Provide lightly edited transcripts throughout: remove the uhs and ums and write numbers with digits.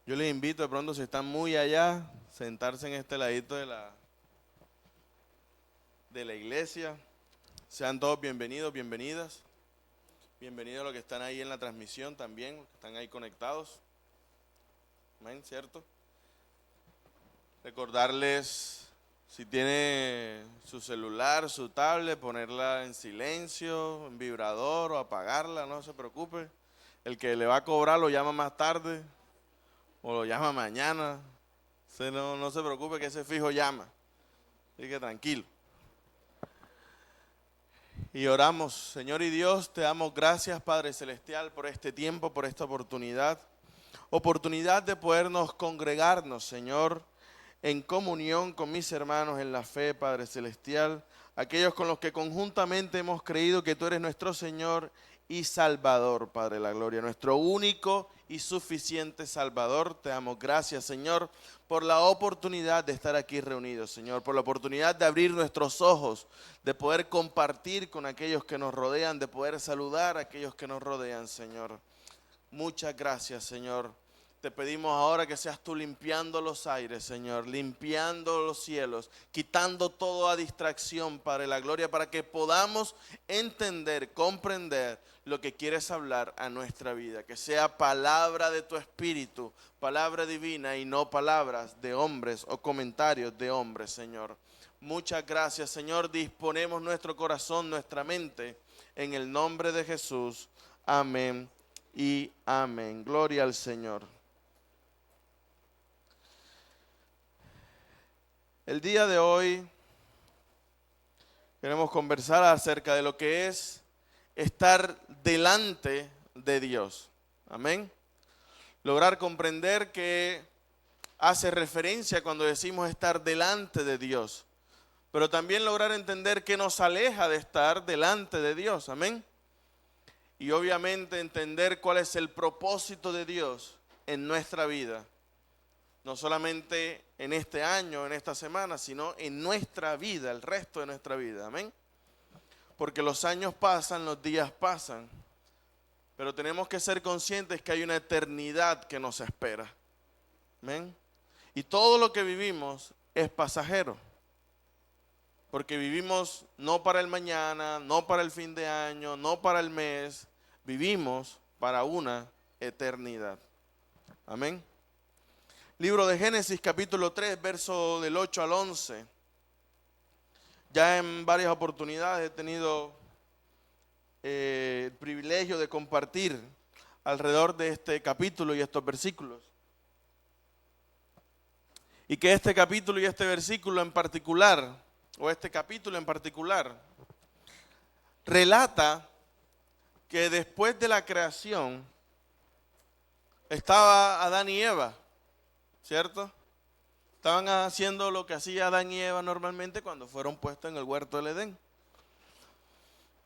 Yo les invito de pronto, si están muy allá, sentarse en este ladito de la iglesia. Sean todos bienvenidos, bienvenidas. Bienvenidos a los que están ahí en la transmisión también, los que están ahí conectados. Amén, ¿cierto? Recordarles, si tiene su celular, su tablet, ponerla en silencio, en vibrador o apagarla, no se preocupe. El que le va a cobrar lo llama más tarde o lo llama mañana. Usted no se preocupe que ese fijo llama. Así que tranquilo. Y oramos, Señor y Dios, te damos gracias, Padre Celestial, por este tiempo, por esta oportunidad. Oportunidad de podernos congregarnos, Señor, en comunión con mis hermanos en la fe, Padre Celestial, aquellos con los que conjuntamente hemos creído que tú eres nuestro Señor y Salvador, Padre de la Gloria, nuestro único y suficiente Salvador. Te damos gracias, Señor, por la oportunidad de estar aquí reunidos, Señor, por la oportunidad de abrir nuestros ojos, de poder compartir con aquellos que nos rodean, de poder saludar a aquellos que nos rodean, Señor. Muchas gracias, Señor. Te pedimos ahora que seas tú limpiando los aires, Señor, limpiando los cielos, quitando toda distracción, Padre, la gloria, para que podamos entender, comprender lo que quieres hablar a nuestra vida. Que sea palabra de tu espíritu, palabra divina y no palabras de hombres o comentarios de hombres, Señor. Muchas gracias, Señor. Disponemos nuestro corazón, nuestra mente, en el nombre de Jesús. Amén y amén. Gloria al Señor. El día de hoy queremos conversar acerca de lo que es estar delante de Dios. Amén. Lograr comprender que hace referencia cuando decimos estar delante de Dios, pero también lograr entender que nos aleja de estar delante de Dios. Amén. Y obviamente entender cuál es el propósito de Dios en nuestra vida. No solamente en este año, en esta semana, sino en nuestra vida, el resto de nuestra vida. Amén. Porque los años pasan, los días pasan, pero tenemos que ser conscientes que hay una eternidad que nos espera. Amén. Y todo lo que vivimos es pasajero. Porque vivimos no para el mañana, no para el fin de año, no para el mes. Vivimos para una eternidad. Amén. Libro de Génesis, capítulo 3, verso del 8 al 11. Ya en varias oportunidades he tenido el privilegio de compartir alrededor de este capítulo y estos versículos. Y que este capítulo y este versículo en particular, o este capítulo en particular, relata que después de la creación estaba Adán y Eva, ¿cierto? Estaban haciendo lo que hacía Adán y Eva normalmente cuando fueron puestos en el huerto del Edén.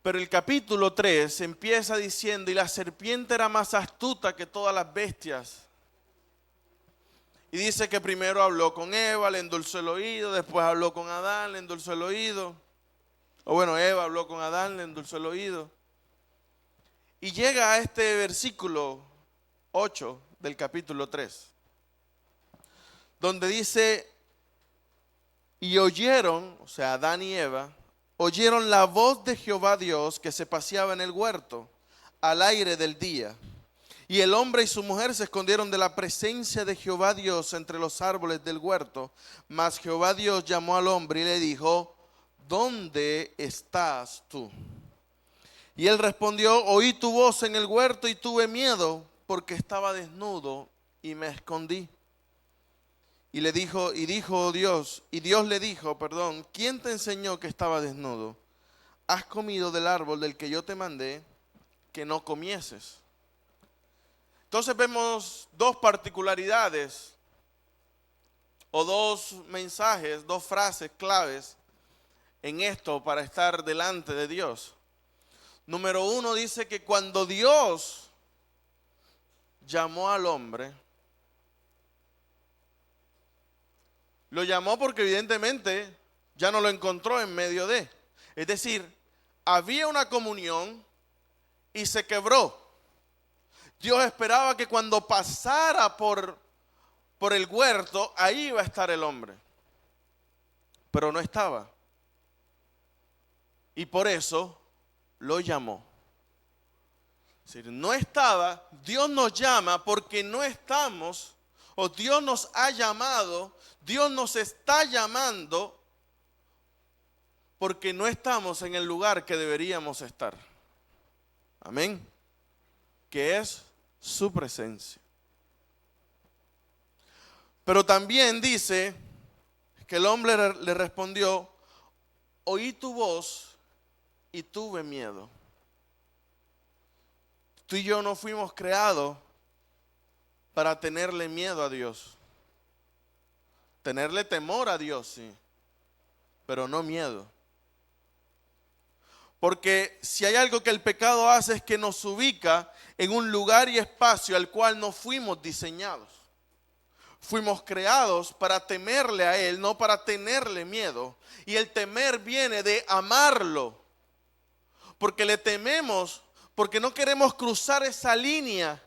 Pero el capítulo 3 empieza diciendo, y la serpiente era más astuta que todas las bestias. Y dice que primero habló con Eva, le endulzó el oído, después habló con Adán, le endulzó el oído. O bueno, Eva habló con Adán, le endulzó el oído. Y llega a este versículo 8 del capítulo 3. Donde dice, y oyeron, o sea, Adán y Eva, oyeron la voz de Jehová Dios que se paseaba en el huerto al aire del día. Y el hombre y su mujer se escondieron de la presencia de Jehová Dios entre los árboles del huerto. Mas Jehová Dios llamó al hombre y le dijo, ¿dónde estás tú? Y él respondió, oí tu voz en el huerto y tuve miedo porque estaba desnudo y me escondí. Y Dios le dijo, ¿quién te enseñó que estaba desnudo? ¿Has comido del árbol del que yo te mandé que no comieses? Entonces vemos dos particularidades o dos mensajes, dos frases claves en esto para estar delante de Dios. Número uno dice que cuando Dios llamó al hombre, lo llamó porque evidentemente ya no lo encontró en medio de. Es decir, había una comunión y se quebró. Dios esperaba que cuando pasara por por el huerto, ahí iba a estar el hombre. Pero no estaba. Y por eso lo llamó. Es decir, no estaba, Dios nos llama porque no estamos, o Dios nos ha llamado, Dios nos está llamando porque no estamos en el lugar que deberíamos estar. Amén. Que es su presencia. Pero también dice que el hombre le respondió, oí tu voz y tuve miedo. Tú y yo no fuimos creados para tenerle miedo a Dios. Tenerle temor a Dios, sí, pero no miedo. Porque si hay algo que el pecado hace es que nos ubica en un lugar y espacio al cual no fuimos diseñados. Fuimos creados para temerle a Él, no para tenerle miedo. Y el temer viene de amarlo. Porque le tememos, porque no queremos cruzar esa línea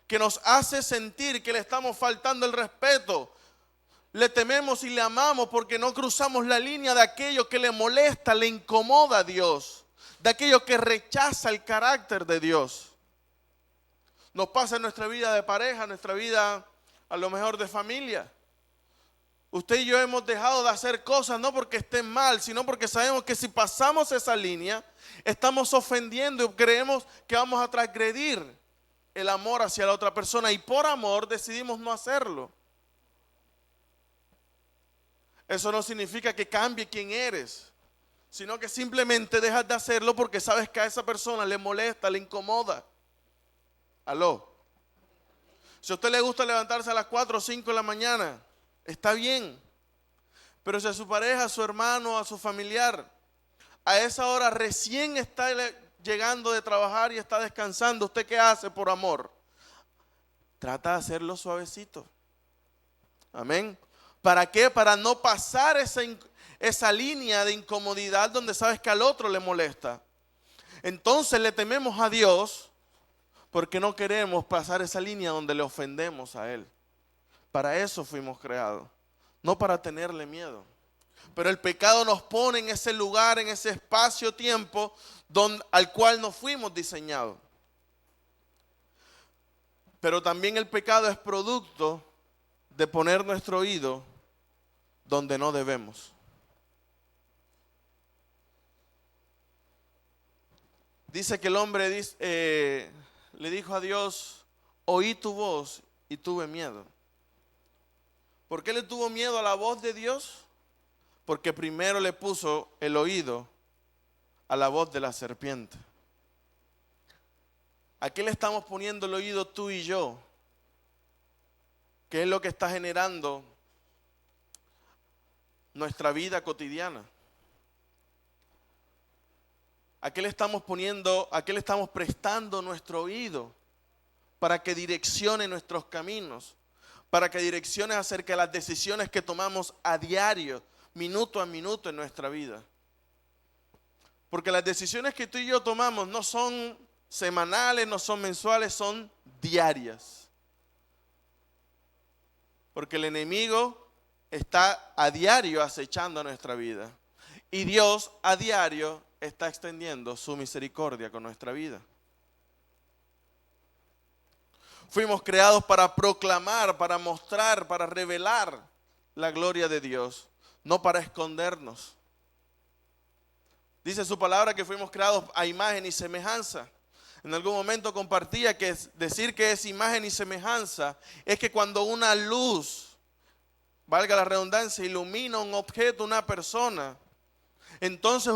que nos hace sentir que le estamos faltando el respeto. Le tememos y le amamos porque no cruzamos la línea de aquello que le molesta, le incomoda a Dios, de aquello que rechaza el carácter de Dios. Nos pasa en nuestra vida de pareja, en nuestra vida a lo mejor de familia. Usted y yo hemos dejado de hacer cosas no porque estén mal, sino porque sabemos que si pasamos esa línea, estamos ofendiendo y creemos que vamos a transgredir el amor hacia la otra persona y por amor decidimos no hacerlo. Eso no significa que cambie quién eres, sino que simplemente dejas de hacerlo porque sabes que a esa persona le molesta, le incomoda. Aló. Si a usted le gusta levantarse a las 4 o 5 de la mañana, está bien. Pero si a su pareja, a su hermano, a su familiar, a esa hora recién está llegando de trabajar y está descansando, ¿usted qué hace por amor? Trata de hacerlo suavecito. Amén. ¿Para qué? Para no pasar esa línea de incomodidad donde sabes que al otro le molesta. Entonces le tememos a Dios porque no queremos pasar esa línea donde le ofendemos a Él. Para eso fuimos creados, no para tenerle miedo. Pero el pecado nos pone en ese lugar, en ese espacio-tiempo al cual no fuimos diseñados. Pero también el pecado es producto de poner nuestro oído donde no debemos. Dice que el hombre le dijo a Dios, oí tu voz y tuve miedo. ¿Por qué le tuvo miedo a la voz de Dios? Porque primero le puso el oído a la voz de la serpiente. ¿A qué le estamos poniendo el oído tú y yo? ¿Qué es lo que está generando nuestra vida cotidiana? ¿A qué le estamos prestando nuestro oído para que direccione nuestros caminos? Para que direccione acerca de las decisiones que tomamos a diario, minuto a minuto en nuestra vida. Porque las decisiones que tú y yo tomamos no son semanales, no son mensuales, son diarias. Porque el enemigo está a diario acechando nuestra vida. Y Dios a diario está extendiendo su misericordia con nuestra vida. Fuimos creados para proclamar, para mostrar, para revelar la gloria de Dios, no para escondernos. Dice su palabra que fuimos creados a imagen y semejanza. En algún momento compartía que decir que es imagen y semejanza es que cuando una luz, valga la redundancia, ilumina un objeto, una persona, entonces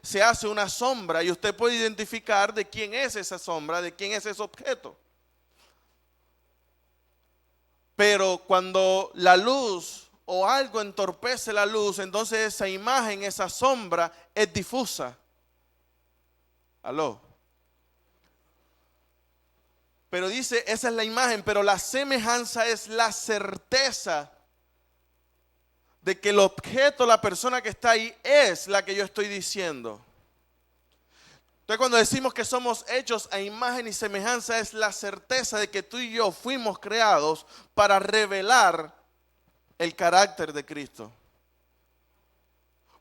se hace una sombra y usted puede identificar de quién es esa sombra, de quién es ese objeto. Pero cuando la luz o algo entorpece la luz, entonces esa imagen, esa sombra es difusa. Aló. Pero dice, esa es la imagen, pero la semejanza es la certeza de que el objeto, la persona que está ahí, es la que yo estoy diciendo. Entonces cuando decimos que somos hechos a imagen y semejanza, es la certeza de que tú y yo fuimos creados para revelar el carácter de Cristo.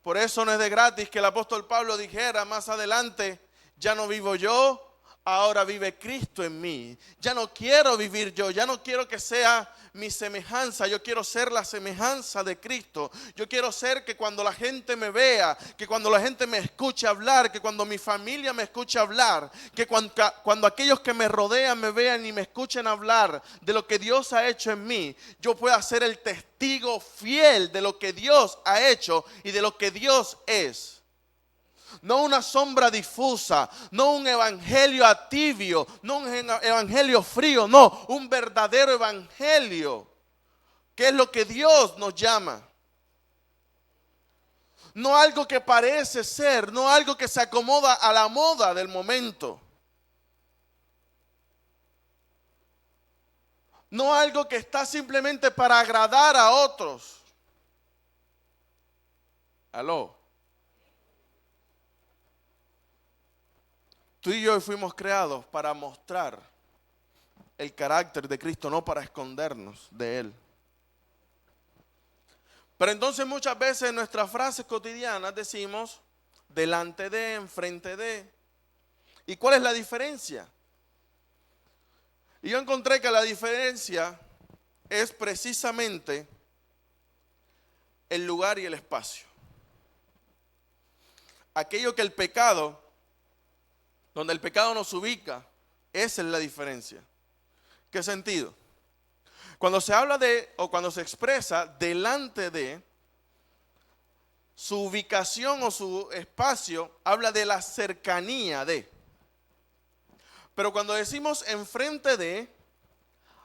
Por eso no es de gratis que el apóstol Pablo dijera más adelante, ya no vivo yo, ahora vive Cristo en mí. Ya no quiero vivir yo, ya no quiero que sea mi semejanza, yo quiero ser la semejanza de Cristo. Yo quiero ser que cuando la gente me vea, que cuando la gente me escuche hablar, que cuando mi familia me escuche hablar, que cuando aquellos que me rodean me vean y me escuchen hablar de lo que Dios ha hecho en mí, yo pueda ser el testigo fiel de lo que Dios ha hecho y de lo que Dios es. No una sombra difusa, no un evangelio tibio, no un evangelio frío, no, un verdadero evangelio, que es lo que Dios nos llama. No algo que parece ser, no algo que se acomoda a la moda del momento. No algo que está simplemente para agradar a otros. Aló. Tú y yo fuimos creados para mostrar el carácter de Cristo, no para escondernos de Él. Pero entonces muchas veces en nuestras frases cotidianas decimos delante de, enfrente de. ¿Y cuál es la diferencia? Y yo encontré que la diferencia es precisamente el lugar y el espacio. Aquello que el pecado, donde el pecado nos ubica, esa es la diferencia. ¿Qué sentido? Cuando se habla de, o cuando se expresa delante de, su ubicación o su espacio habla de la cercanía de. Pero cuando decimos enfrente de,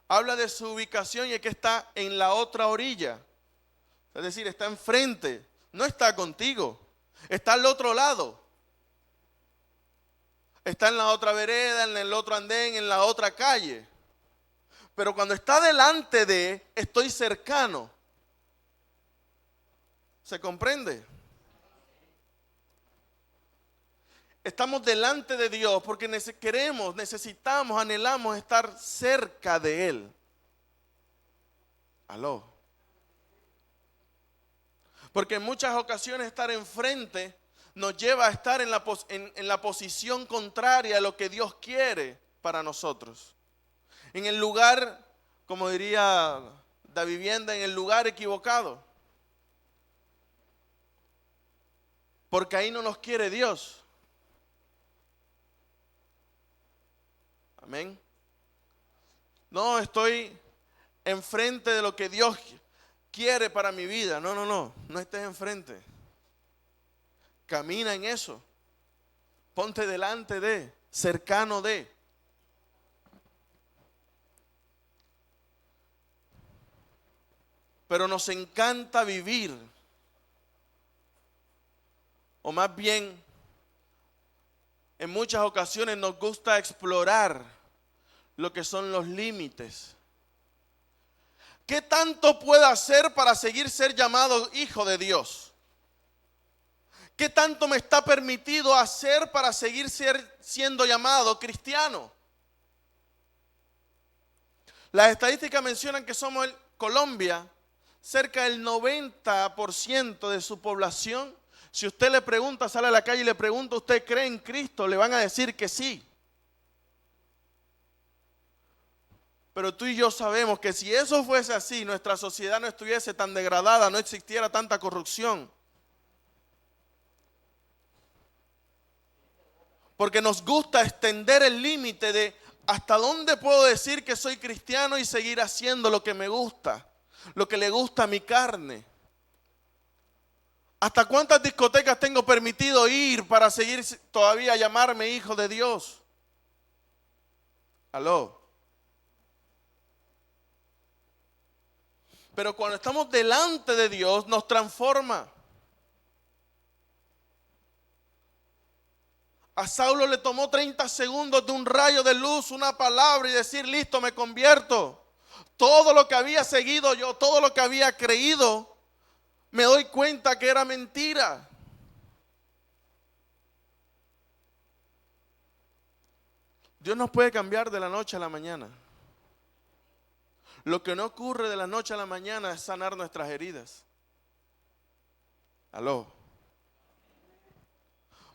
habla de su ubicación y es que está en la otra orilla. Es decir, está enfrente, no está contigo, está al otro lado. Está en la otra vereda, en el otro andén, en la otra calle. Pero cuando está delante de, estoy cercano. ¿Se comprende? Estamos delante de Dios porque necesitamos, anhelamos estar cerca de Él. Aló. Porque en muchas ocasiones estar enfrente nos lleva a estar en la posición contraria a lo que Dios quiere para nosotros. En el lugar, como diría Da Vivienda, en el lugar equivocado. Porque ahí no nos quiere Dios. Amén. No, estoy enfrente de lo que Dios quiere para mi vida. No estés enfrente. Camina en eso. Ponte delante de, cercano de. Pero nos encanta vivir, o más bien, en muchas ocasiones nos gusta explorar lo que son los límites. ¿Qué tanto puedo hacer para seguir ser llamado hijo de Dios? ¿Qué tanto me está permitido hacer para seguir siendo llamado cristiano? Las estadísticas mencionan que somos Colombia, cerca del 90% de su población. Si usted le pregunta, sale a la calle y le pregunta, ¿usted cree en Cristo? Le van a decir que sí. Pero tú y yo sabemos que si eso fuese así, nuestra sociedad no estuviese tan degradada, no existiera tanta corrupción. Porque nos gusta extender el límite de hasta dónde puedo decir que soy cristiano y seguir haciendo lo que me gusta, lo que le gusta a mi carne. ¿Hasta cuántas discotecas tengo permitido ir para seguir todavía llamarme hijo de Dios? Aló. Pero cuando estamos delante de Dios nos transforma. A Saulo le tomó 30 segundos de un rayo de luz, una palabra y decir, listo, me convierto. Todo lo que había seguido yo, todo lo que había creído, me doy cuenta que era mentira. Dios nos puede cambiar de la noche a la mañana. Lo que no ocurre de la noche a la mañana es sanar nuestras heridas. Aló.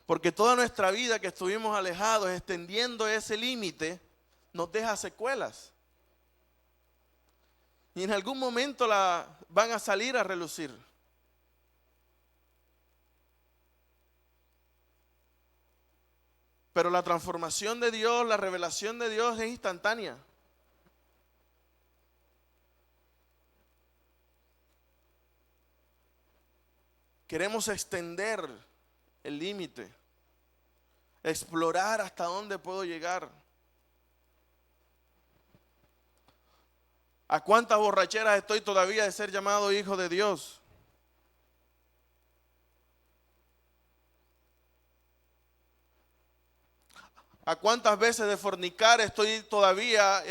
Porque toda nuestra vida que estuvimos alejados, extendiendo ese límite, nos deja secuelas. Y en algún momento van a salir a relucir. Pero la transformación de Dios, la revelación de Dios es instantánea. Queremos extender el límite, explorar hasta dónde puedo llegar. ¿A cuántas borracheras estoy todavía de ser llamado hijo de Dios? ¿A cuántas veces de fornicar estoy todavía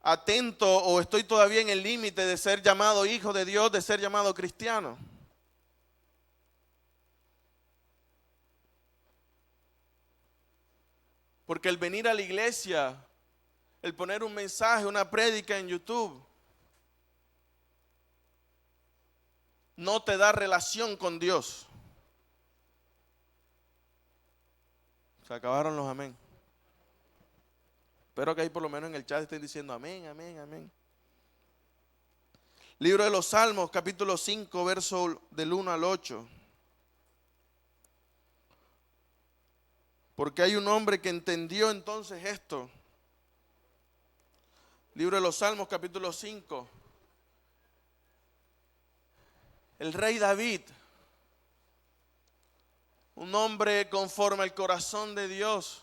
atento o estoy todavía en el límite de ser llamado hijo de Dios, de ser llamado cristiano? Porque el venir a la iglesia, el poner un mensaje, una prédica en YouTube, no te da relación con Dios. Se acabaron los amén. Espero que ahí por lo menos en el chat estén diciendo amén, amén, amén. Libro de los Salmos, capítulo 5, verso del 1 al 8. Porque hay un hombre que entendió entonces esto. Libro de los Salmos, capítulo 5. El rey David, un hombre conforme al corazón de Dios,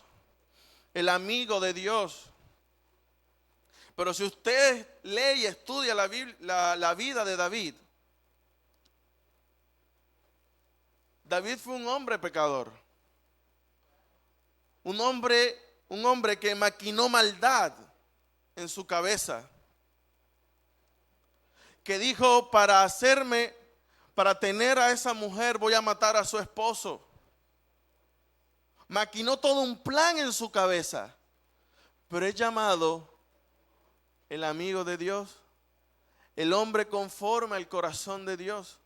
el amigo de Dios. Pero si usted lee y estudia la vida de David, David fue un hombre pecador. Un hombre que maquinó maldad en su cabeza. Que dijo, para tener a esa mujer voy a matar a su esposo. Maquinó todo un plan en su cabeza. Pero es llamado el amigo de Dios, el hombre conforme al corazón de Dios.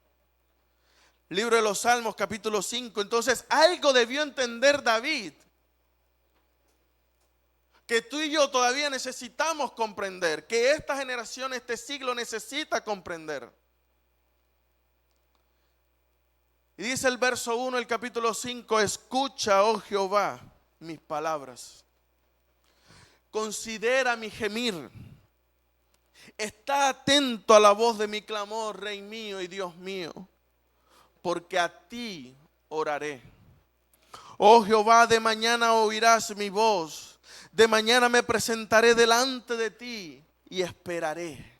Libro de los Salmos, capítulo 5. Entonces, algo debió entender David, que tú y yo todavía necesitamos comprender, que esta generación, este siglo necesita comprender. Y dice el verso 1 del capítulo 5, escucha, oh Jehová, mis palabras. Considera mi gemir. Está atento a la voz de mi clamor, Rey mío y Dios mío, porque a ti oraré. Oh Jehová, de mañana oirás mi voz. De mañana me presentaré delante de ti y esperaré.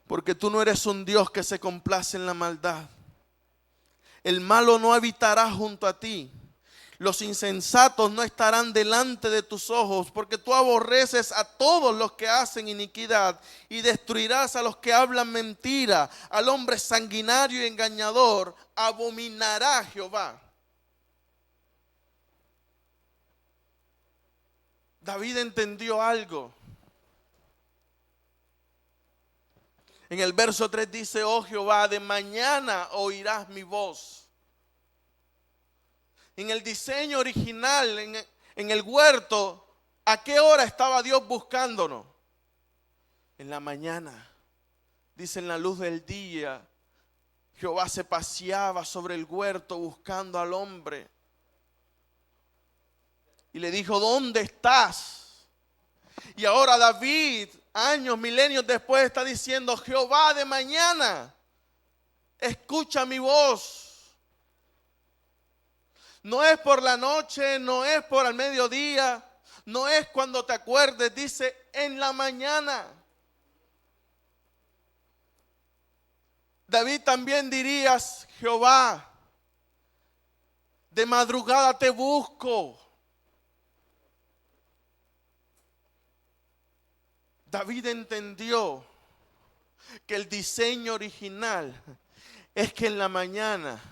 Porque tú no eres un Dios que se complace en la maldad. El malo no habitará junto a ti. Los insensatos no estarán delante de tus ojos, porque tú aborreces a todos los que hacen iniquidad y destruirás a los que hablan mentira. Al hombre sanguinario y engañador abominará Jehová. David entendió algo. En el verso 3 dice, oh Jehová, de mañana oirás mi voz. En el diseño original, en el huerto, ¿a qué hora estaba Dios buscándonos? En la mañana. Dice, en la luz del día, Jehová se paseaba sobre el huerto buscando al hombre. Y le dijo, ¿dónde estás? Y ahora David, años, milenios después, está diciendo, Jehová, de mañana, escucha mi voz. No es por la noche, no es por el mediodía, no es cuando te acuerdes, dice en la mañana. David también dirías, Jehová, de madrugada te busco. David entendió que el diseño original es que en la mañana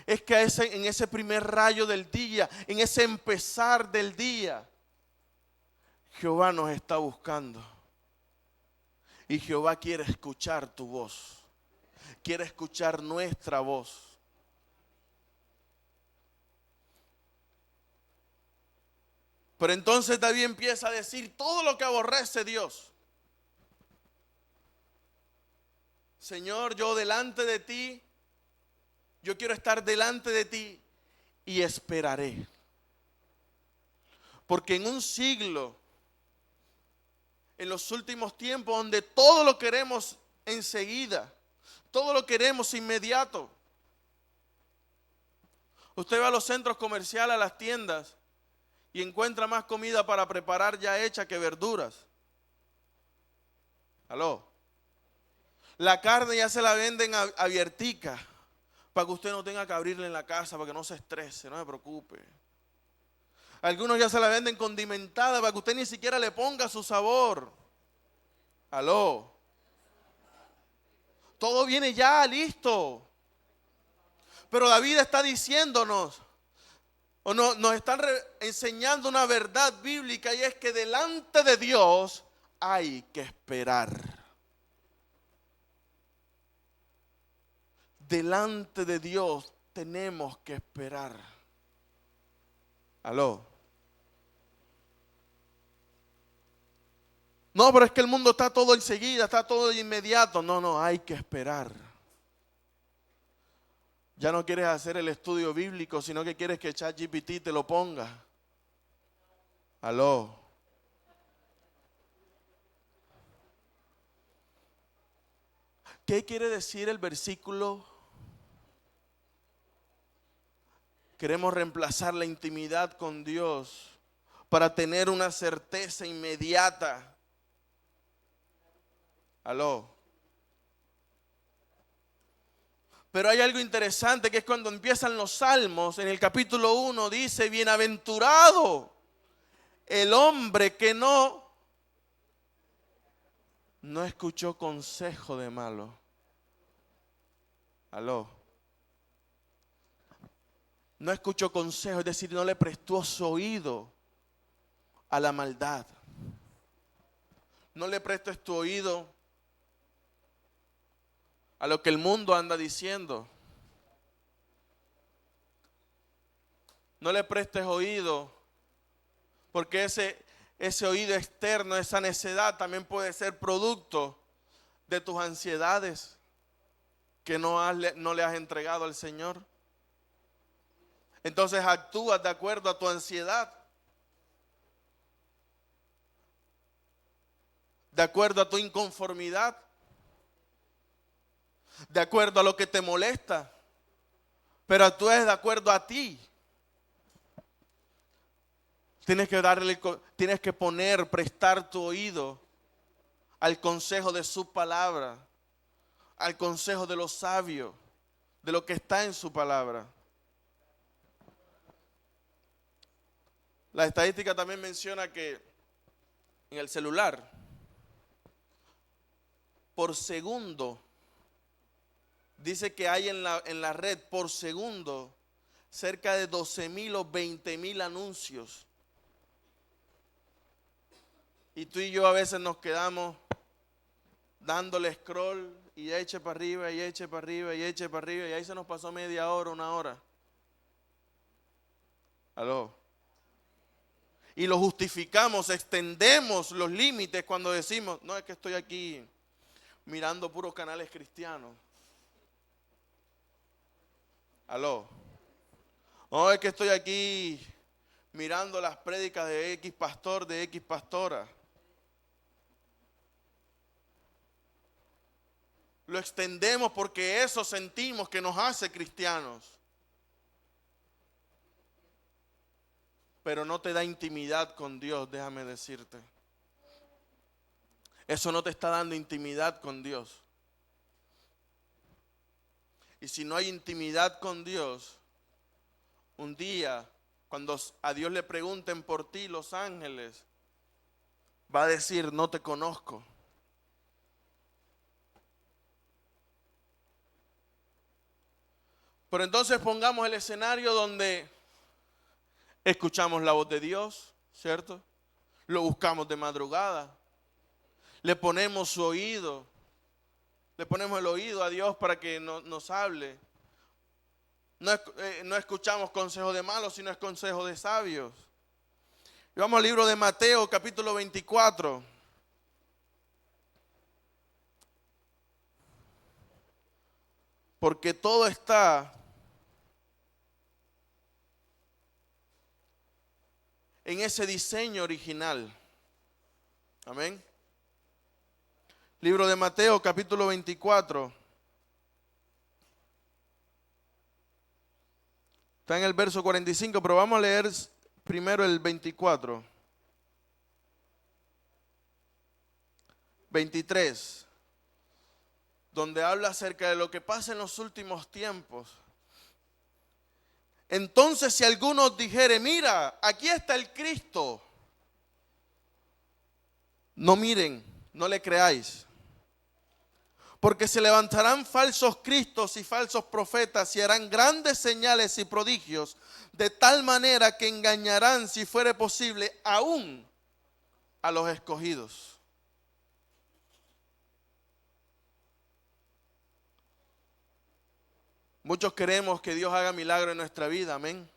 Es que en ese primer rayo del día, en ese empezar del día, Jehová nos está buscando. Y Jehová quiere escuchar tu voz. Quiere escuchar nuestra voz. Pero entonces David empieza a decir todo lo que aborrece Dios. Señor, yo delante de ti, yo quiero estar delante de ti y esperaré. Porque en un siglo, en los últimos tiempos, donde todo lo queremos enseguida, todo lo queremos inmediato. Usted va a los centros comerciales, a las tiendas, y encuentra más comida para preparar ya hecha que verduras. ¿Aló? La carne ya se la venden abiertica, para que usted no tenga que abrirla en la casa, para que no se estrese, no se preocupe. Algunos ya se la venden condimentada, para que usted ni siquiera le ponga su sabor. ¿Aló? Todo viene ya listo. Pero David está diciéndonos, o no, nos están enseñando una verdad bíblica, y es que delante de Dios hay que esperar. Delante de Dios tenemos que esperar. ¿Aló? No, pero es que el mundo está todo enseguida, está todo de inmediato. No, hay que esperar. Ya no quieres hacer el estudio bíblico, sino que quieres que ChatGPT te lo ponga. ¿Aló? ¿Qué quiere decir el versículo? Queremos reemplazar la intimidad con Dios para tener una certeza inmediata. ¿Aló? Pero hay algo interesante, que es cuando empiezan los salmos. En el capítulo 1 dice: bienaventurado el hombre que no escuchó consejo de malo. ¿Aló? No escuchó consejo, es decir, no le prestó su oído a la maldad. No le prestes tu oído a lo que el mundo anda diciendo. No le prestes oído, porque ese oído externo, esa necedad, también puede ser producto de tus ansiedades que no le has entregado al Señor. Entonces actúas de acuerdo a tu ansiedad, de acuerdo a tu inconformidad, de acuerdo a lo que te molesta, pero actúas de acuerdo a ti. Tienes que prestar tu oído al consejo de su palabra, al consejo de los sabios, de lo que está en su palabra. La estadística también menciona que en el celular, por segundo, dice que hay en la red por segundo cerca de 12,000 o 20,000 anuncios. Y tú y yo a veces nos quedamos dándole scroll y eche para arriba y eche para arriba y eche para arriba, y ahí se nos pasó media hora, una hora. ¿Aló? Y lo justificamos, extendemos los límites cuando decimos: no, es que estoy aquí mirando puros canales cristianos. ¿Aló? No, es que estoy aquí mirando las prédicas de X pastor, de X pastora. Lo extendemos porque eso sentimos que nos hace cristianos. Pero no te da intimidad con Dios, déjame decirte. Eso no te está dando intimidad con Dios. Y si no hay intimidad con Dios, un día, cuando a Dios le pregunten por ti los ángeles, va a decir: no te conozco. Pero entonces pongamos el escenario donde escuchamos la voz de Dios, ¿cierto? Lo buscamos de madrugada. Le ponemos su oído. Le ponemos el oído a Dios para que nos hable. No escuchamos consejos de malos, sino es consejo de sabios. Y vamos al libro de Mateo, capítulo 24. Porque todo está en ese diseño original. Amén. Libro de Mateo, capítulo 24. Está en el verso 45, pero vamos a leer primero el 24. 23. Donde habla acerca de lo que pasa en los últimos tiempos. Entonces, si alguno dijere, mira, aquí está el Cristo, no miren, no le creáis. Porque se levantarán falsos cristos y falsos profetas y harán grandes señales y prodigios, de tal manera que engañarán, si fuere posible, aún a los escogidos. Muchos queremos que Dios haga milagro en nuestra vida, amén.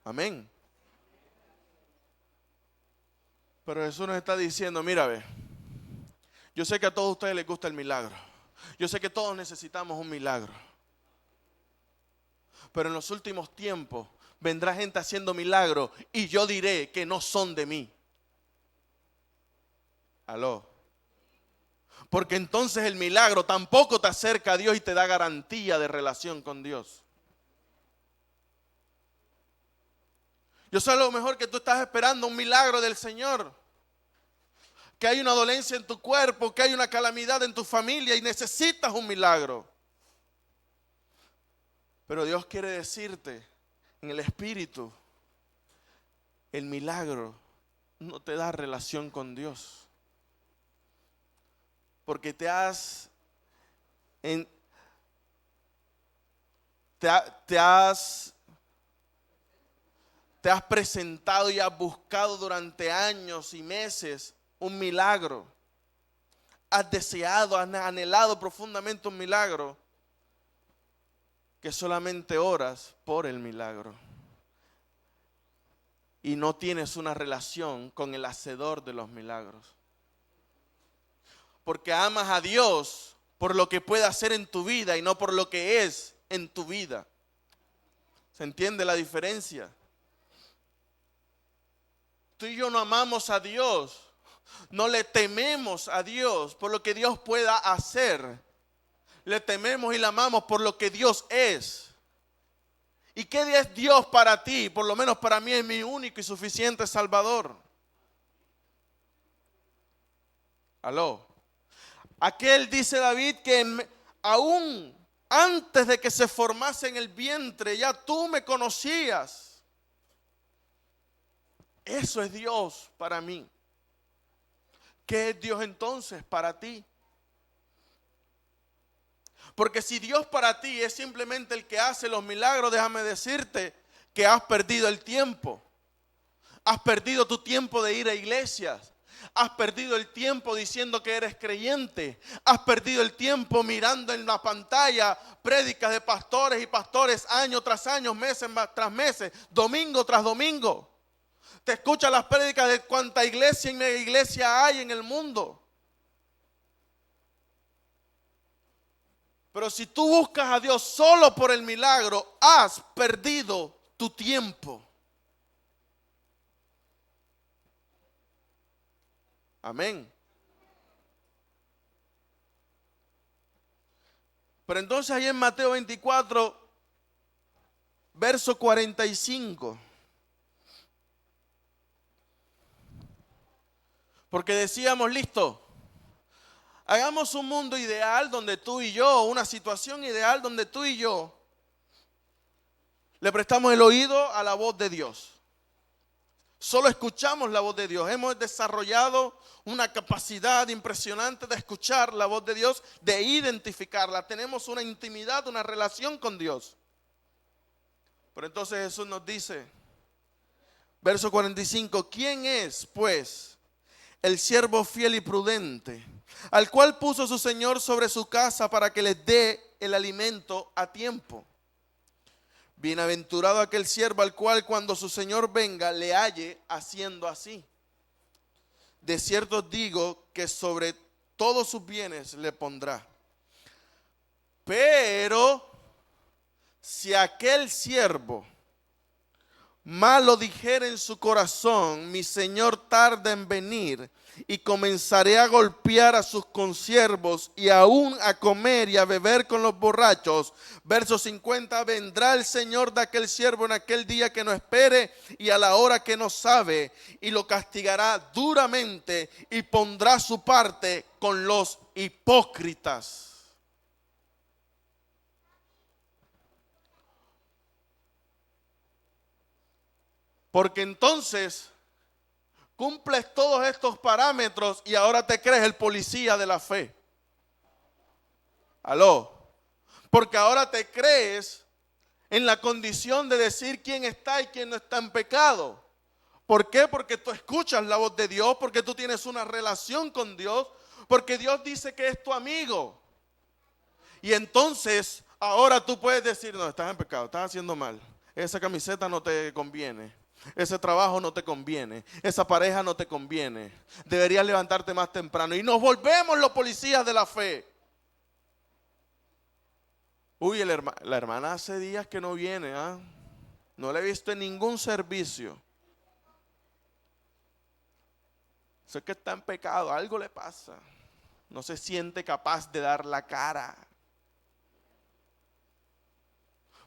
Amén. Pero Jesús nos está diciendo, mira, ve, yo sé que a todos ustedes les gusta el milagro. Yo sé que todos necesitamos un milagro. Pero en los últimos tiempos vendrá gente haciendo milagros y yo diré que no son de mí. Aló. Porque entonces el milagro tampoco te acerca a Dios y te da garantía de relación con Dios. Yo sé a lo mejor que tú estás esperando un milagro del Señor. Que hay una dolencia en tu cuerpo, que hay una calamidad en tu familia y necesitas un milagro. Pero Dios quiere decirte en el Espíritu, el milagro no te da relación con Dios. Porque te has presentado y has buscado durante años y meses un milagro. Has deseado, has anhelado profundamente un milagro, que solamente oras por el milagro y no tienes una relación con el hacedor de los milagros. Porque amas a Dios por lo que puede hacer en tu vida y no por lo que es en tu vida. ¿Se entiende la diferencia? Tú y yo no amamos a Dios, no le tememos a Dios por lo que Dios pueda hacer. Le tememos y le amamos por lo que Dios es. ¿Y qué es Dios para ti? Por lo menos para mí es mi único y suficiente Salvador. Aló. Aquel, dice David, que aún antes de que se formase en el vientre, ya tú me conocías. Eso es Dios para mí. ¿Qué es Dios entonces para ti? Porque si Dios para ti es simplemente el que hace los milagros, déjame decirte que has perdido el tiempo. Has perdido tu tiempo de ir a iglesias. Has perdido el tiempo diciendo que eres creyente. Has perdido el tiempo mirando en la pantalla prédicas de pastores y pastores año tras año, meses tras meses, domingo tras domingo. Te escuchas las prédicas de cuánta iglesia y mega iglesia hay en el mundo. Pero si tú buscas a Dios solo por el milagro, has perdido tu tiempo. Amén. Pero entonces ahí en Mateo 24, verso 45. Porque decíamos, listo, hagamos un mundo ideal donde tú y yo, una situación ideal donde tú y yo le prestamos el oído a la voz de Dios. Solo escuchamos la voz de Dios. Hemos desarrollado una capacidad impresionante de escuchar la voz de Dios, de identificarla. Tenemos una intimidad, una relación con Dios. Pero entonces Jesús nos dice, verso 45, ¿quién es, pues, el siervo fiel y prudente, al cual puso su Señor sobre su casa para que les dé el alimento a tiempo? Bienaventurado aquel siervo al cual cuando su Señor venga le halle haciendo así. De cierto os digo que sobre todos sus bienes le pondrá. Pero si aquel siervo malo dijere en su corazón, mi Señor tarda en venir, y comenzaré a golpear a sus consiervos y aún a comer y a beber con los borrachos. Verso 50, vendrá el Señor de aquel siervo en aquel día que no espere y a la hora que no sabe, y lo castigará duramente y pondrá su parte con los hipócritas. Porque entonces cumples todos estos parámetros y ahora te crees el policía de la fe. Aló. Porque ahora te crees en la condición de decir quién está y quién no está en pecado. ¿Por qué? Porque tú escuchas la voz de Dios, porque tú tienes una relación con Dios, porque Dios dice que es tu amigo. Y entonces ahora tú puedes decir, no, estás en pecado, estás haciendo mal. Esa camiseta no te conviene. Ese trabajo no te conviene, esa pareja no te conviene, deberías levantarte más temprano. Y nos volvemos los policías de la fe. Uy, la hermana hace días que no viene, ¿ah? No la he visto en ningún servicio. Sé que está en pecado, algo le pasa. No se siente capaz de dar la cara.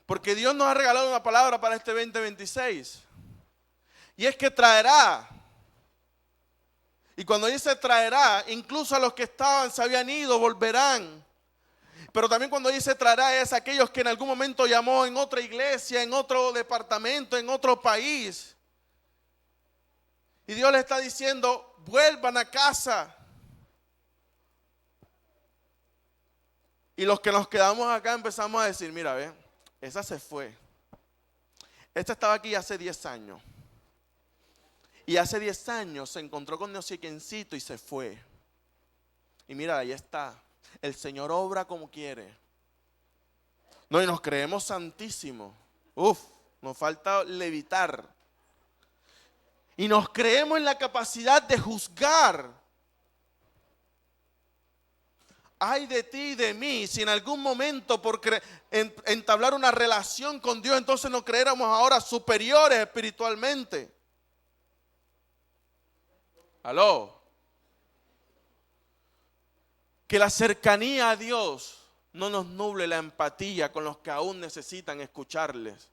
Porque Dios nos ha regalado una palabra para este 2026. Y es que traerá. Y cuando dice traerá, incluso a los que estaban, se habían ido, volverán. Pero también cuando dice traerá es aquellos que en algún momento llamó en otra iglesia, en otro departamento, en otro país. Y Dios le está diciendo, vuelvan a casa. Y los que nos quedamos acá empezamos a decir, mira, ve, esa se fue. Esta estaba aquí hace 10 años. Y hace 10 años se encontró con no sé quiéncito y se fue. Y mira, ahí está. El Señor obra como quiere. No, y nos creemos santísimos. Uf, nos falta levitar. Y nos creemos en la capacidad de juzgar. Ay de ti y de mí, si en algún momento por entablar una relación con Dios, entonces nos creéramos ahora superiores espiritualmente. Aló. Que la cercanía a Dios no nos nuble la empatía con los que aún necesitan escucharles.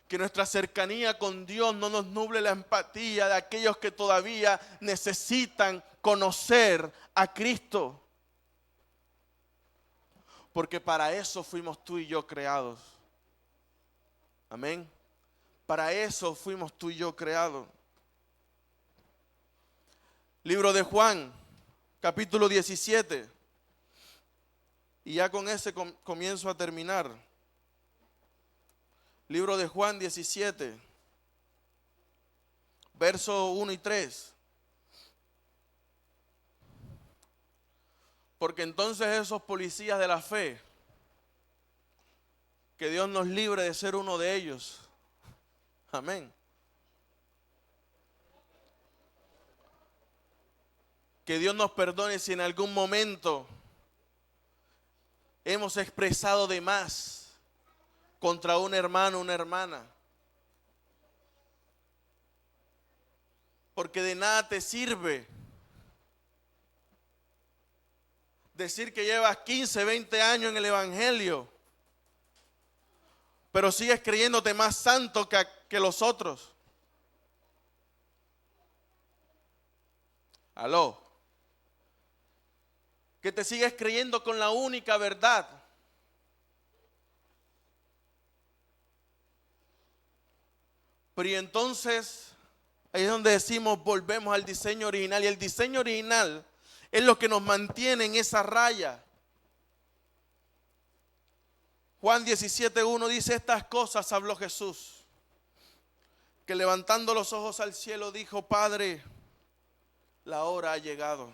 Que nuestra cercanía con Dios no nos nuble la empatía de aquellos que todavía necesitan conocer a Cristo. Porque para eso fuimos tú y yo creados. Amén. Para eso fuimos tú y yo creados. Libro de Juan, capítulo 17. Y ya con ese comienzo a terminar. Libro de Juan 17, verso 1 y 3. Porque entonces esos policías de la fe, que Dios nos libre de ser uno de ellos. Amén. Que Dios nos perdone si en algún momento hemos expresado de más contra un hermano o una hermana. Porque de nada te sirve decir que llevas 15, 20 años en el evangelio, pero sigues creyéndote más santo que los otros. Aló. Que te sigues creyendo con la única verdad. Pero y entonces, ahí es donde decimos, volvemos al diseño original. Y el diseño original es lo que nos mantiene en esa raya. Juan 17:1 dice, estas cosas habló Jesús, que levantando los ojos al cielo dijo, Padre, la hora ha llegado.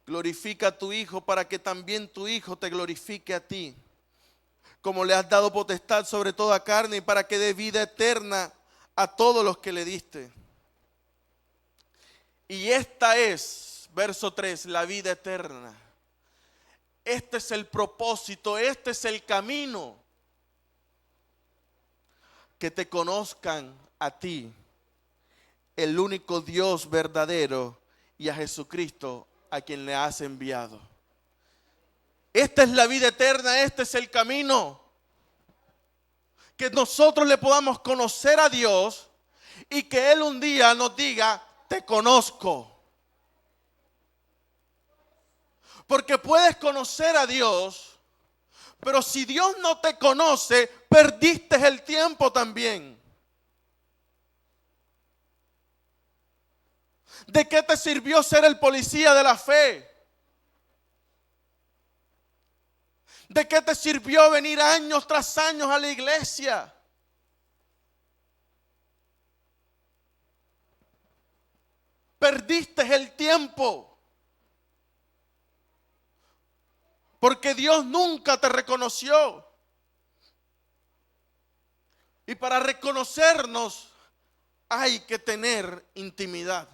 Glorifica a tu Hijo para que también tu Hijo te glorifique a ti, como le has dado potestad sobre toda carne y para que dé vida eterna a todos los que le diste. Y esta es, verso 3, la vida eterna. Este es el propósito, este es el camino. Que te conozcan a ti, el único Dios verdadero, y a Jesucristo a quien le has enviado. Esta es la vida eterna, este es el camino. Que nosotros le podamos conocer a Dios y que Él un día nos diga, te conozco. Porque puedes conocer a Dios, pero si Dios no te conoce, perdiste el tiempo también. ¿De qué te sirvió ser el policía de la fe? ¿De qué te sirvió venir años tras años a la iglesia? Perdiste el tiempo. Porque Dios nunca te reconoció. Y para reconocernos hay que tener intimidad.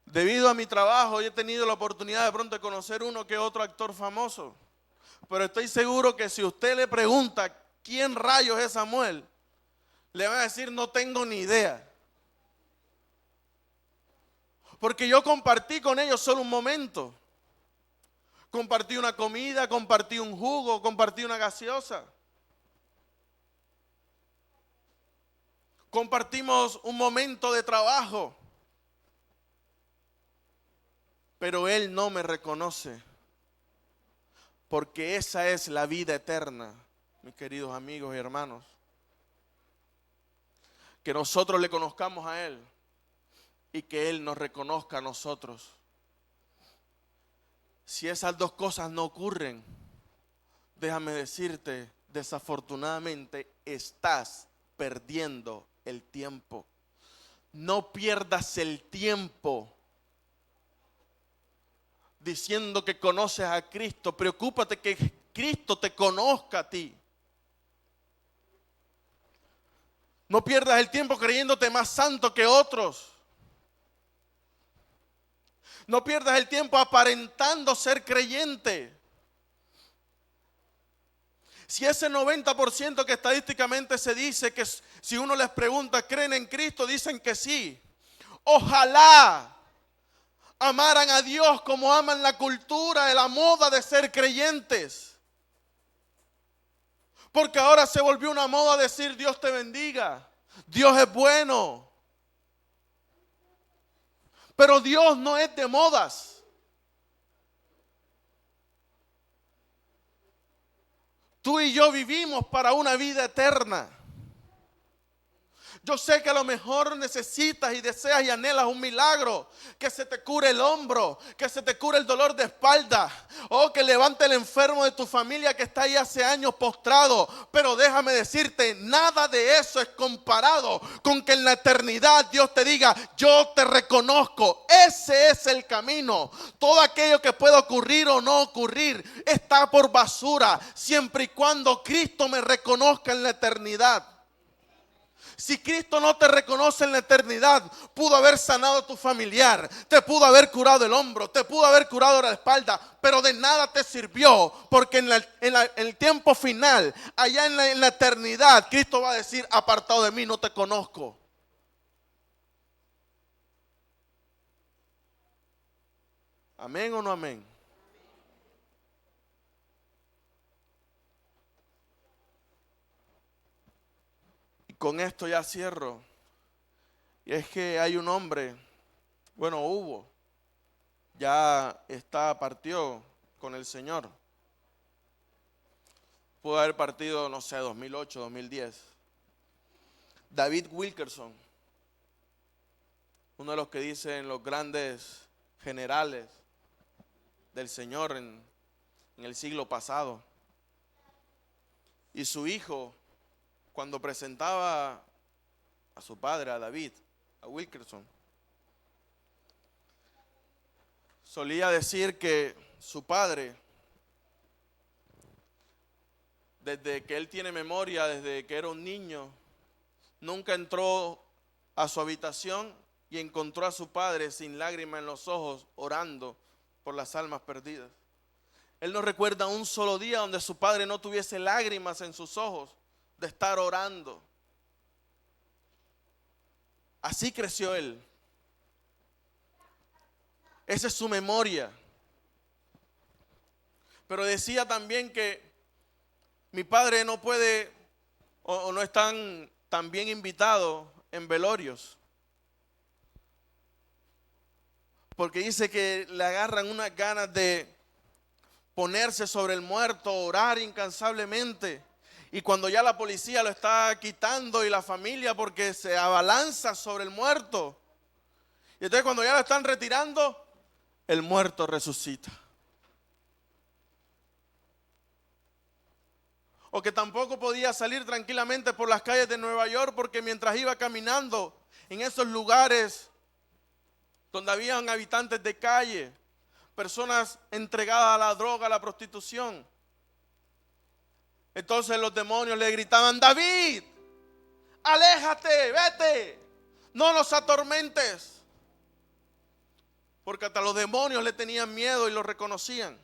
Debido a mi trabajo, yo he tenido la oportunidad de pronto de conocer uno que otro actor famoso. Pero estoy seguro que si usted le pregunta quién rayos es Samuel, le va a decir no tengo ni idea. Porque yo compartí con ellos solo un momento. Compartí una comida, compartí un jugo, compartí una gaseosa. Compartimos un momento de trabajo. Pero Él no me reconoce. Porque esa es la vida eterna, mis queridos amigos y hermanos. Que nosotros le conozcamos a Él y que Él nos reconozca a nosotros. Si esas dos cosas no ocurren, déjame decirte, desafortunadamente estás perdiendo el tiempo. No pierdas el tiempo diciendo que conoces a Cristo. Preocúpate que Cristo te conozca a ti. No pierdas el tiempo creyéndote más santo que otros. No pierdas el tiempo aparentando ser creyente. Si ese 90% que estadísticamente se dice que si uno les pregunta, ¿creen en Cristo? Dicen que sí. Ojalá amaran a Dios como aman la cultura, la moda de ser creyentes. Porque ahora se volvió una moda decir Dios te bendiga, Dios es bueno. Pero Dios no es de modas. Tú y yo vivimos para una vida eterna. Yo sé que a lo mejor necesitas y deseas y anhelas un milagro, que se te cure el hombro, que se te cure el dolor de espalda, o que levante el enfermo de tu familia que está ahí hace años postrado. Pero déjame decirte, nada de eso es comparado con que en la eternidad Dios te diga, yo te reconozco. Ese es el camino. Todo aquello que pueda ocurrir o no ocurrir está por basura, siempre y cuando Cristo me reconozca en la eternidad. Si Cristo no te reconoce en la eternidad, pudo haber sanado a tu familiar, te pudo haber curado el hombro, te pudo haber curado la espalda, pero de nada te sirvió, porque en el tiempo final, allá en la eternidad, Cristo va a decir, apartado de mí, no te conozco. ¿Amén o no amén? Y con esto ya cierro. Y es que hay un hombre, bueno, hubo ya partió con el Señor. Pudo haber partido, no sé, 2008, 2010. David Wilkerson, uno de los que dicen los grandes generales del Señor en el siglo pasado. Y su hijo, cuando presentaba a su padre, a David, a Wilkerson, solía decir que su padre, desde que él tiene memoria, desde que era un niño, nunca entró a su habitación y encontró a su padre sin lágrimas en los ojos, orando por las almas perdidas. Él no recuerda un solo día donde su padre no tuviese lágrimas en sus ojos de estar orando. Así creció él. Esa es su memoria. Pero decía también que mi padre no puede o no es tan bien invitado en velorios. Porque dice que le agarran unas ganas de ponerse sobre el muerto, orar incansablemente. Y cuando ya la policía lo está quitando y la familia, porque se abalanza sobre el muerto. Y entonces cuando ya lo están retirando, el muerto resucita. O que tampoco podía salir tranquilamente por las calles de Nueva York, porque mientras iba caminando en esos lugares donde habían habitantes de calle, personas entregadas a la droga, a la prostitución, entonces los demonios le gritaban: David, aléjate, vete, no nos atormentes. Porque hasta los demonios le tenían miedo y lo reconocían.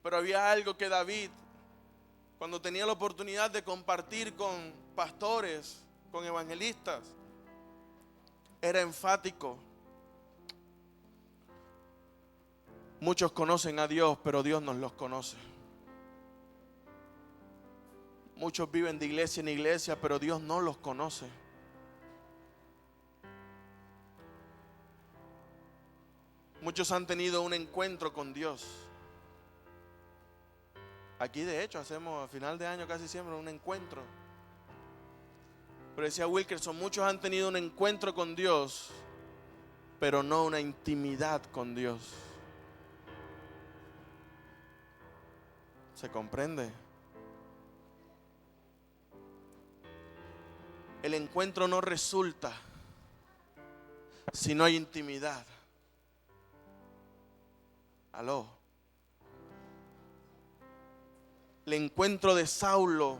Pero había algo que David, cuando tenía la oportunidad de compartir con pastores, con evangelistas, era enfático. Muchos conocen a Dios, pero Dios nos los conoce. Muchos viven de iglesia en iglesia, pero Dios no los conoce. Muchos han tenido un encuentro con Dios. Aquí de hecho hacemos a final de año casi siempre un encuentro. Pero decía Wilkerson, muchos han tenido un encuentro con Dios, pero no una intimidad con Dios. ¿Se comprende? El encuentro no resulta si no hay intimidad. Aló. El encuentro de Saulo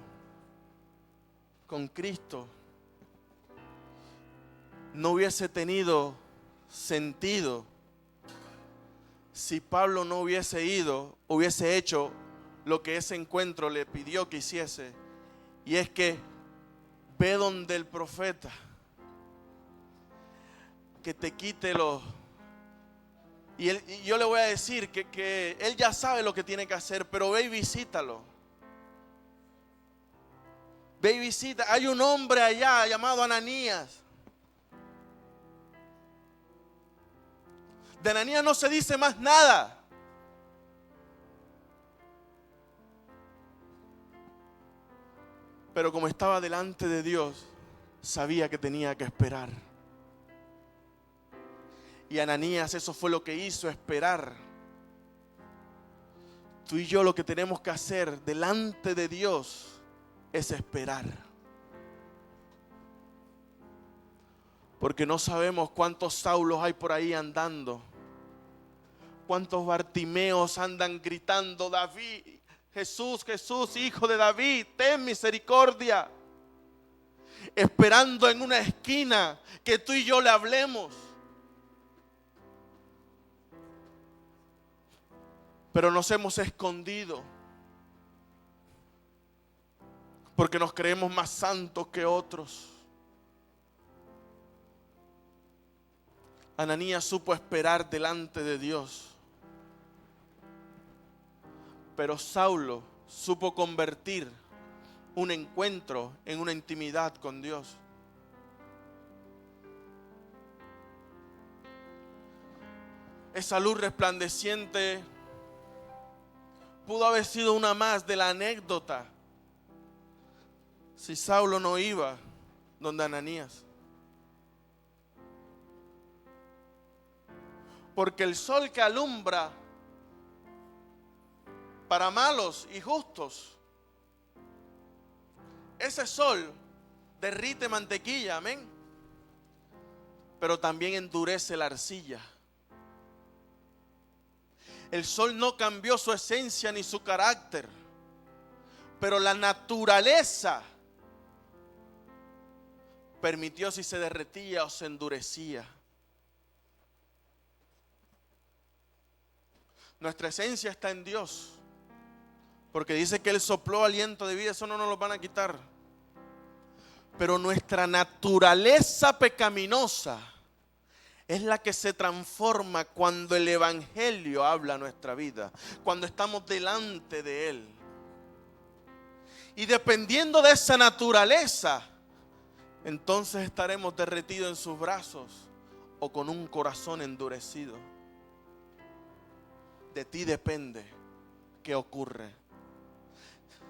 con Cristo no hubiese tenido sentido si Pablo no hubiese hubiese hecho lo que ese encuentro le pidió que hiciese, y es que ve donde el profeta, que te quite los... Y yo le voy a decir que él ya sabe lo que tiene que hacer, pero ve y visítalo. Ve y visita. Hay un hombre allá llamado Ananías. De Ananías no se dice más nada. Pero como estaba delante de Dios, sabía que tenía que esperar. Y Ananías eso fue lo que hizo, esperar. Tú y yo lo que tenemos que hacer delante de Dios es esperar. Porque no sabemos cuántos Saulos hay por ahí andando. Cuántos Bartimeos andan gritando: David, Jesús, Jesús, hijo de David, ten misericordia. Esperando en una esquina que tú y yo le hablemos. Pero nos hemos escondido porque nos creemos más santos que otros. Ananías supo esperar delante de Dios, pero Saulo supo convertir un encuentro en una intimidad con Dios. esa luz resplandeciente pudo haber sido una más de la anécdota si Saulo no iba donde Ananías. Porque el sol que alumbra para malos y justos, ese sol derrite mantequilla, amén, pero también endurece la arcilla. El sol no cambió su esencia ni su carácter, pero la naturaleza permitió si se derretía o se endurecía. Nuestra esencia está en Dios, porque dice que Él sopló aliento de vida, eso no nos lo van a quitar. Pero nuestra naturaleza pecaminosa es la que se transforma cuando el Evangelio habla a nuestra vida, cuando estamos delante de Él. Y dependiendo de esa naturaleza, entonces estaremos derretidos en sus brazos o con un corazón endurecido. De ti depende qué ocurre.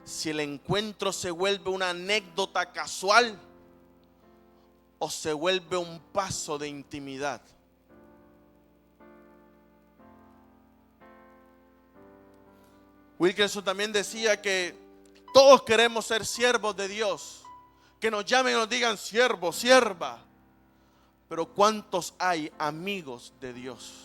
Si el encuentro se vuelve una anécdota casual o se vuelve un paso de intimidad. Wilkerson también decía que todos queremos ser siervos de Dios, que nos llamen y nos digan siervo, sierva. Pero ¿cuántos hay amigos de Dios?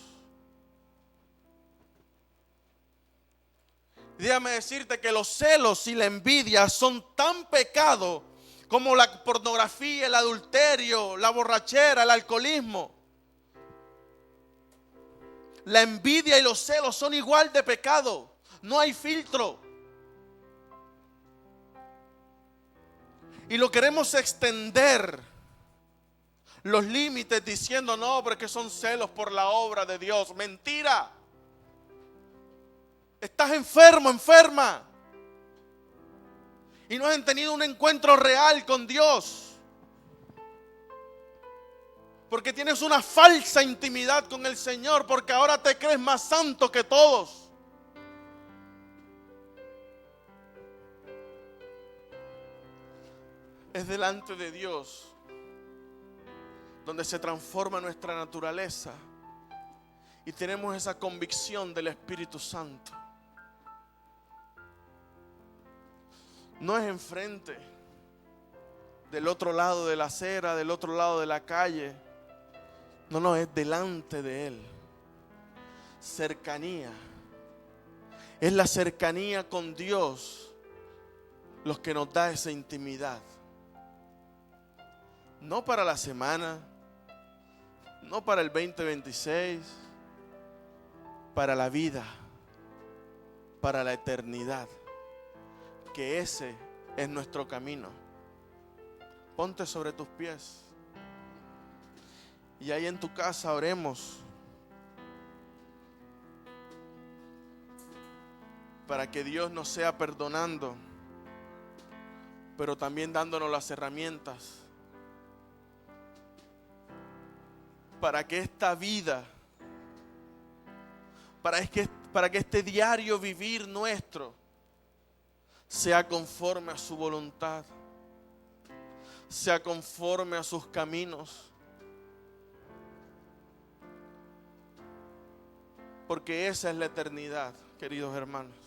Déjame decirte que los celos y la envidia son tan pecado como la pornografía, el adulterio, la borrachera, el alcoholismo. La envidia y los celos son igual de pecado. No hay filtro. Y lo queremos extender los límites diciendo no, porque son celos por la obra de Dios. Mentira. Estás enfermo, enferma. Y no has tenido un encuentro real con Dios. Porque tienes una falsa intimidad con el Señor. Porque ahora te crees más santo que todos. Es delante de Dios donde se transforma nuestra naturaleza. Y tenemos esa convicción del Espíritu Santo. No es enfrente, del otro lado de la acera, del otro lado de la calle. No, es delante de Él. Cercanía. Es la cercanía con Dios los que nos da esa intimidad. No para la semana, no para el 2026, para la vida, para la eternidad. Que ese es nuestro camino. Ponte sobre tus pies. Y ahí en tu casa oremos para que Dios nos sea perdonando, pero también dándonos las herramientas para que esta vida, para que este diario vivir nuestro sea conforme a su voluntad, sea conforme a sus caminos. Porque esa es la eternidad, queridos hermanos.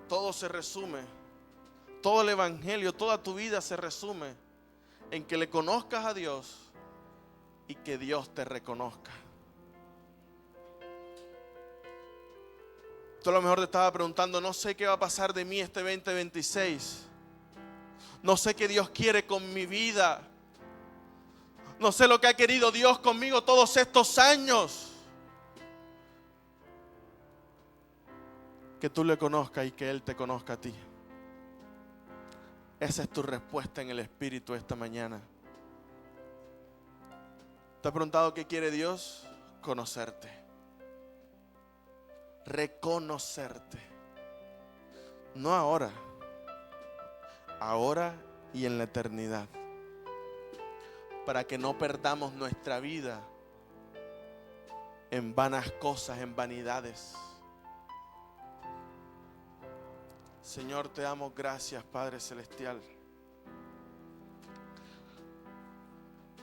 Todo se resume, todo el evangelio, toda tu vida se resume en que le conozcas a Dios y que Dios te reconozca. Tú a lo mejor te estaba preguntando, no sé qué va a pasar de mí este 2026. No sé qué Dios quiere con mi vida. No sé lo que ha querido Dios conmigo todos estos años. Que tú le conozcas y que Él te conozca a ti. Esa es tu respuesta en el Espíritu esta mañana. ¿Te has preguntado qué quiere Dios? Conocerte. Reconocerte. No ahora. Ahora y en la eternidad. Para que no perdamos nuestra vida en vanas cosas, en vanidades. Señor, te damos gracias, Padre Celestial.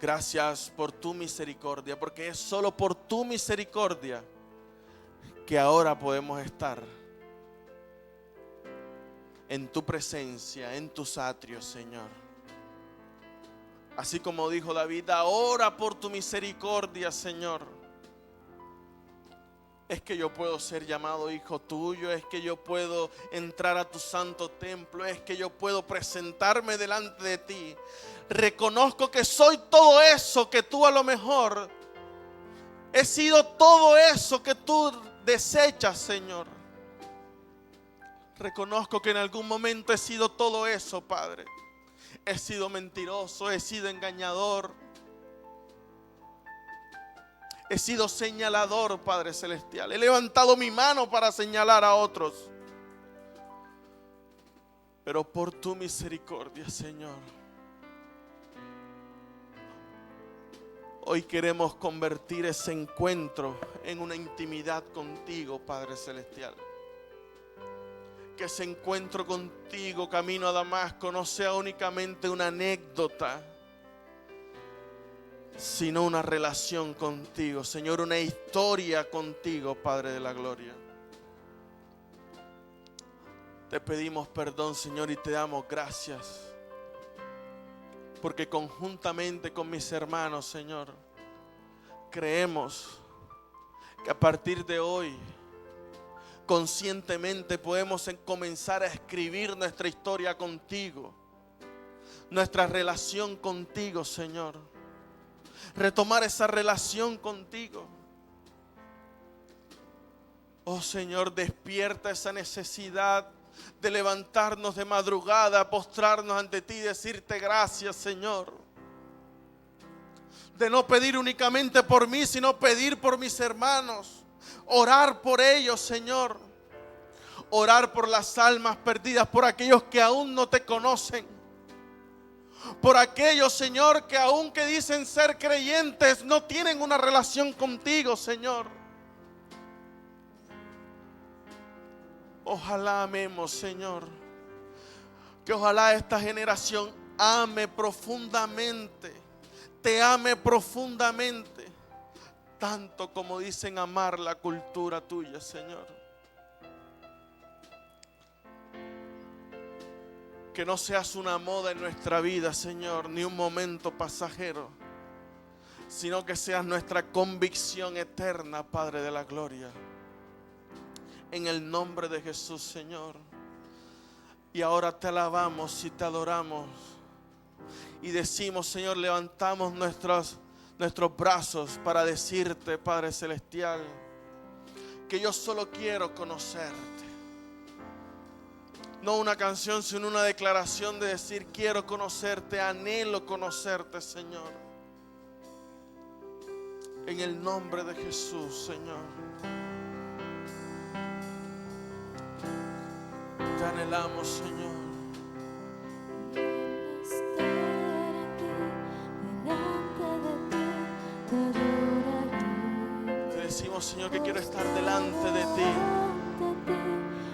Gracias por tu misericordia, porque es solo por tu misericordia que ahora podemos estar en tu presencia, en tus atrios, Señor. Así como dijo David, ahora por tu misericordia, Señor, es que yo puedo ser llamado hijo tuyo, es que yo puedo entrar a tu santo templo, es que yo puedo presentarme delante de ti. Reconozco que soy todo eso que tú a lo mejor he sido, todo eso que tú desechas, Señor. Reconozco que en algún momento he sido todo eso, Padre. He sido mentiroso, he sido engañador, he sido señalador, Padre Celestial. He levantado mi mano para señalar a otros. Pero por tu misericordia, Señor, hoy queremos convertir ese encuentro en una intimidad contigo, Padre Celestial. Que ese encuentro contigo, camino a Damasco, no sea únicamente una anécdota, sino una relación contigo, Señor, una historia contigo, Padre de la gloria. Te pedimos perdón, Señor, y te damos gracias, porque conjuntamente con mis hermanos, Señor, creemos que a partir de hoy, conscientemente podemos comenzar a escribir nuestra historia contigo, nuestra relación contigo, Señor. Retomar esa relación contigo. Oh Señor, despierta esa necesidad de levantarnos de madrugada, postrarnos ante ti y decirte gracias, Señor. De no pedir únicamente por mí, sino pedir por mis hermanos. Orar por ellos, Señor. Orar por las almas perdidas, por aquellos que aún no te conocen. Por aquellos, Señor, que aunque dicen ser creyentes, no tienen una relación contigo, Señor. Ojalá amemos, Señor. Que ojalá esta generación ame profundamente. Te ame profundamente. Tanto como dicen amar la cultura tuya, Señor. Que no seas una moda en nuestra vida, Señor, ni un momento pasajero, sino que seas nuestra convicción eterna, Padre de la gloria. En el nombre de Jesús, Señor. Y ahora te alabamos y te adoramos. Y decimos, Señor, levantamos nuestros brazos para decirte, Padre Celestial, que yo solo quiero conocerte. No una canción, sino una declaración de decir, quiero conocerte, anhelo conocerte, Señor. En el nombre de Jesús, Señor. Te anhelamos, Señor. Te decimos, Señor, que quiero estar delante de ti.